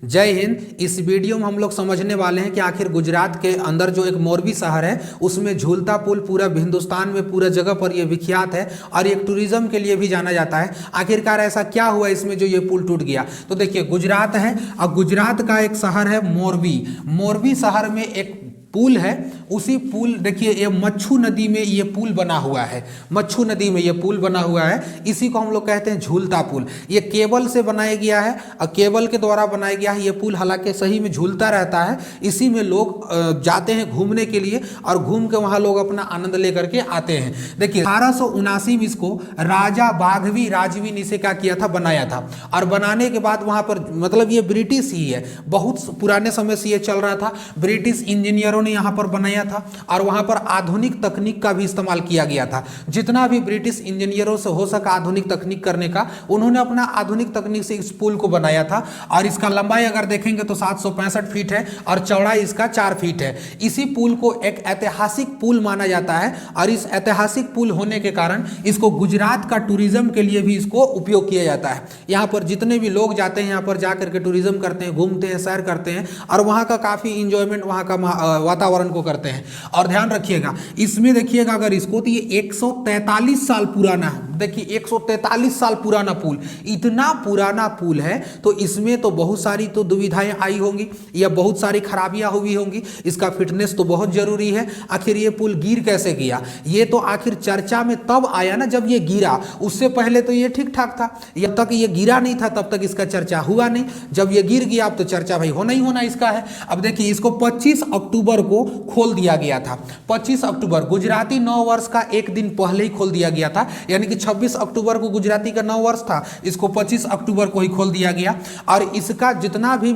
जय हिंद। इस वीडियो में हम लोग समझने वाले हैं कि आखिर गुजरात के अंदर जो एक मोरबी शहर है उसमें झूलता पुल पूरा हिंदुस्तान में पूरा जगह पर ये विख्यात है और एक टूरिज्म के लिए भी जाना जाता है। आखिरकार ऐसा क्या हुआ इसमें जो ये पुल टूट गया? तो देखिए, गुजरात है और गुजरात का एक शहर है मोरबी। मोरबी शहर में एक पुल है, उसी पुल देखिए ये मच्छू नदी में ये पुल बना हुआ है। मच्छू नदी में ये पुल बना हुआ है, इसी को हम लोग कहते हैं झूलता पुल। ये केबल से बनाया गया है और केबल के द्वारा बनाया गया है। ये पुल हालांकि सही में झूलता रहता है, इसी में लोग जाते हैं घूमने के लिए और घूम के वहाँ लोग अपना आनंद लेकर के आते हैं। देखिए 1879 में इसको राजा बाघवी राजवी ने इसे क्या किया था, बनाया था। और बनाने के बाद वहाँ पर मतलब ये ब्रिटिश ही है, बहुत पुराने समय से ये चल रहा था। ब्रिटिश इंजीनियरों ने यहां पर बनाया था और वहां पर आधुनिक तकनीक का भी इस्तेमाल किया गया था। जितना भी ब्रिटिश इंजीनियरों से हो सका आधुनिक तकनीक करने का, उन्होंने अपना आधुनिक तकनीक से इस पुल को बनाया था। और इसका लंबाई अगर देखेंगे तो 765 फीट है और चौड़ाई इसका 4 फीट है। इसी पुल को एक ऐतिहासिक पुल माना जाता है और इस ऐतिहासिक पुल होने के कारण इसको गुजरात का टूरिज्म के लिए भी इसको उपयोग किया जाता है। यहाँ पर जितने भी लोग जाते हैं, यहाँ पर जाकर के टूरिज्म करते हैं, घूमते हैं, सैर करते हैं और वहाँ का काफ़ी इंजॉयमेंट, वहाँ का वातावरण को करते हैं। और ध्यान रखिएगा, इसमें देखिएगा अगर इसको तो ये 143 साल पुराना है। देखिए 143 साल पुराना पुल, इतना पुराना पुल है तो इसमें तो बहुत सारी तो दुविधाएं आई होंगी या बहुत सारी खराबियां हुई होंगी। इसका फिटनेस तो बहुत जरूरी है। आखिर ये पुल गिर कैसे गया, ये तो आखिर चर्चा में तब आया ना जब ये गिरा। उससे पहले तो ये ठीक ठाक था, जब तक ये गिरा नहीं था तब तक इसका चर्चा हुआ नहीं। जब ये गिर गया अब तो चर्चा भाई होना ही होना इसका है। अब देखिए इसको 25 अक्टूबर को खोल दिया गया था। 25 अक्टूबर गुजराती नव वर्ष का एक दिन पहले ही खोल दिया गया था, यानी कि 26 अक्टूबर को गुजराती का नव वर्ष था, इसको 25 अक्टूबर को ही खोल दिया गया। और इसका जितना भी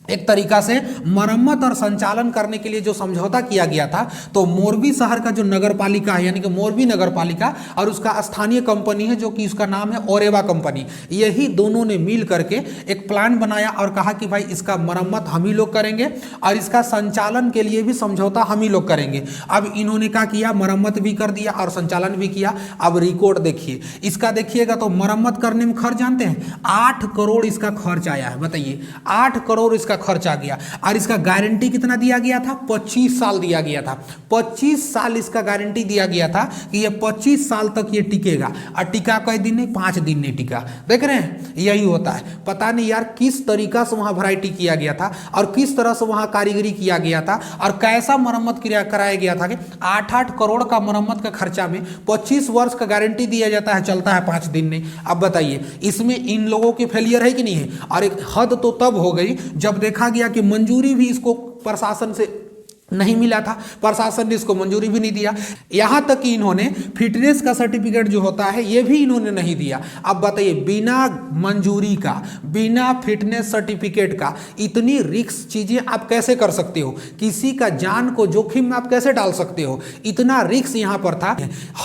एक तरीका से मरम्मत और संचालन करने के लिए जो समझौता किया गया था, तो मोरबी शहर का जो नगर पालिका है यानी कि मोरबी नगर पालिका और उसका स्थानीय कंपनी है जो कि उसका नाम है ओरेवा कंपनी, यही दोनों ने मिल करके एक प्लान बनाया और कहा कि भाई इसका मरम्मत हम ही लोग करेंगे और इसका संचालन के लिए भी समझौता हम ही लोग करेंगे। अब इन्होंने क्या किया, मरम्मत भी कर दिया और संचालन भी किया। अब रिकॉर्ड देखिए इसका, देखिएगा तो मरम्मत करने में खर्च जानते हैं 8 करोड़ इसका खर्च आया है। बताइए 8 करोड़ इसका खर्च आ गया। और इसका गारंटी कितना दिया गया था, 25 साल दिया गया था। 25 साल इसका गारंटी दिया गया था कि ये 25 साल तक ये टिकेगा। और टिका कई दिन नहीं, 5 दिन नहीं टिका। देख रहे हैं, यही होता है। पता नहीं यार किस तरीका से वहां वैरायटी किया गया था और किस तरह से वहां कारीगरी किया गया था और कैसा मरम्मत कराया गया था कि 8-8 करोड़ का मरम्मत का खर्चा में 25 वर्ष का गारंटी दिया जाता है, चलता है 5 दिन नहीं। अब बताइए इसमें इन लोगों की फेलियर है कि नहीं है? और एक हद तो तब हो गई जब देखा गया कि मंजूरी भी इसको प्रशासन से नहीं मिला था, प्रशासन ने इसको मंजूरी भी नहीं दिया। यहां तक कि इन्होंने फिटनेस का सर्टिफिकेट जो होता है ये भी इन्होंने नहीं दिया। अब बताइए बिना मंजूरी का, बिना फिटनेस सर्टिफिकेट का इतनी रिस्क चीजें आप कैसे कर सकते हो? किसी का जान को जोखिम में आप कैसे डाल सकते हो? इतना रिस्क यहां पर था।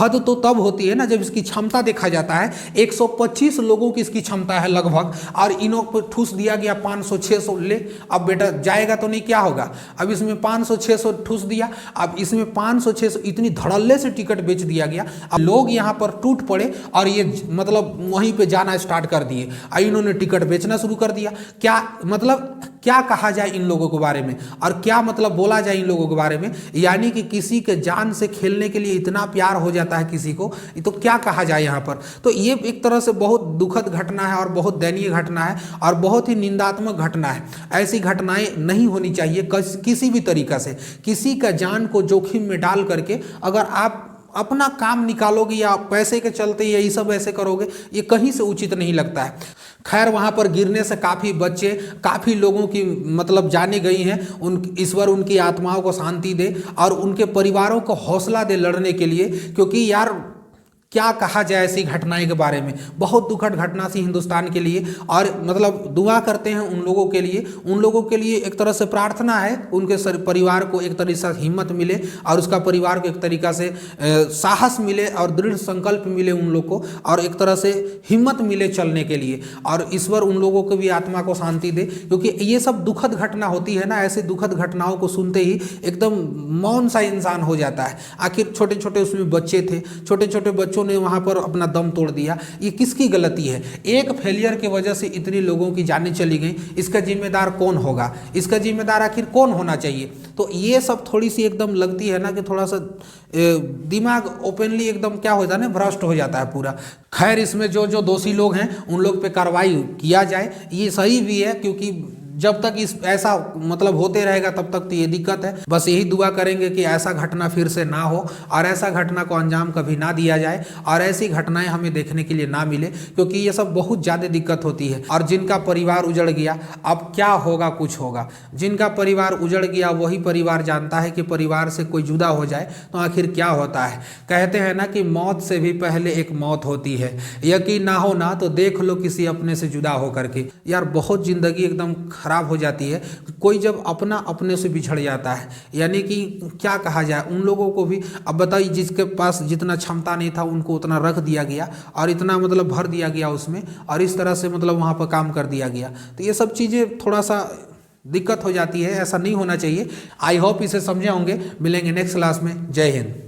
हद तो तब होती है ना जब इसकी क्षमता देखा जाता है। 125 लोगों की इसकी क्षमता है लगभग और इन्हों पर ठूस दिया गया 500-600। ले अब बेटा जाएगा तो नहीं, क्या होगा? अब इसमें 500-600 ठूस दिया। अब इसमें 500-600 इतनी धड़ल्ले से टिकट बेच दिया गया। अब लोग यहां पर टूट पड़े और ये मतलब वहीं पे जाना स्टार्ट कर दिए और इन्होंने टिकट बेचना शुरू कर दिया। क्या मतलब क्या कहा जाए इन लोगों के बारे में और क्या मतलब बोला जाए इन लोगों के बारे में? यानी कि किसी के जान से खेलने के लिए इतना प्यार हो जाता है किसी को, तो क्या कहा जाए यहाँ पर? तो ये एक तरह से बहुत दुखद घटना है और बहुत दयनीय घटना है और बहुत ही निंदात्मक घटना है। ऐसी घटनाएं नहीं होनी चाहिए किसी भी तरीका से। किसी का जान को जोखिम में डाल करके अगर आप अपना काम निकालोगे या पैसे के चलते या ये सब ऐसे करोगे, ये कहीं से उचित नहीं लगता है। खैर वहाँ पर गिरने से काफ़ी बच्चे, काफ़ी लोगों की मतलब जाने गई हैं। ईश्वर उनकी आत्माओं को शांति दे और उनके परिवारों को हौसला दे लड़ने के लिए, क्योंकि यार क्या कहा जाए ऐसी घटनाएं के बारे में। बहुत दुखद घटना थी हिंदुस्तान के लिए और मतलब दुआ करते हैं उन लोगों के लिए। उन लोगों के लिए एक तरह से प्रार्थना है, उनके परिवार को एक तरीके से हिम्मत मिले और उसका परिवार को एक तरीका से साहस मिले और दृढ़ संकल्प मिले उन लोग को और एक तरह से हिम्मत मिले चलने के लिए। और ईश्वर उन लोगों को भी आत्मा को शांति दे, क्योंकि ये सब दुखद घटना होती है ना। ऐसी दुखद घटनाओं को सुनते ही एकदम मौन सा इंसान हो जाता है। आखिर छोटे छोटे उसमें बच्चे थे, छोटे छोटे बच्चों बच्चों ने वहाँ पर अपना दम तोड़ दिया। ये किसकी गलती है? एक फेलियर की वजह से इतनी लोगों की जानें चली गई, इसका जिम्मेदार कौन होगा? इसका जिम्मेदार आखिर कौन होना चाहिए? तो ये सब थोड़ी सी एकदम लगती है ना कि थोड़ा सा दिमाग ओपनली एकदम क्या हो जाता है, भ्रष्ट हो जाता है पूरा। खैर, इसमें जो जो दोषी लोग हैं उन लोग पे कार्रवाई किया जाए, ये सही भी है, क्योंकि जब तक इस ऐसा मतलब होते रहेगा तब तक तो ये दिक्कत है। बस यही दुआ करेंगे कि ऐसा घटना फिर से ना हो और ऐसा घटना को अंजाम कभी ना दिया जाए और ऐसी घटनाएं हमें देखने के लिए ना मिले, क्योंकि ये सब बहुत ज़्यादा दिक्कत होती है। और जिनका परिवार उजड़ गया, अब क्या होगा, कुछ होगा। जिनका परिवार उजड़ गया वही परिवार जानता है कि परिवार से कोई जुदा हो जाए तो आखिर क्या होता है। कहते हैं ना कि मौत से भी पहले एक मौत होती है। यकीन ना हो ना तो देख लो किसी अपने से जुदा होकर के। यार बहुत ज़िंदगी एकदम खराब हो जाती है। कोई जब अपना अपने से बिछड़ जाता है, यानी कि क्या कहा जाए, उन लोगों को भी अब बताइए, जिसके पास जितना क्षमता नहीं था उनको उतना रख दिया गया और इतना मतलब भर दिया गया उसमें, और इस तरह से मतलब वहाँ पर काम कर दिया गया। तो ये सब चीज़ें थोड़ा सा दिक्कत हो जाती है, ऐसा नहीं होना चाहिए। आई होप इसे समझे होंगे। मिलेंगे नेक्स्ट क्लास में। जय हिंद।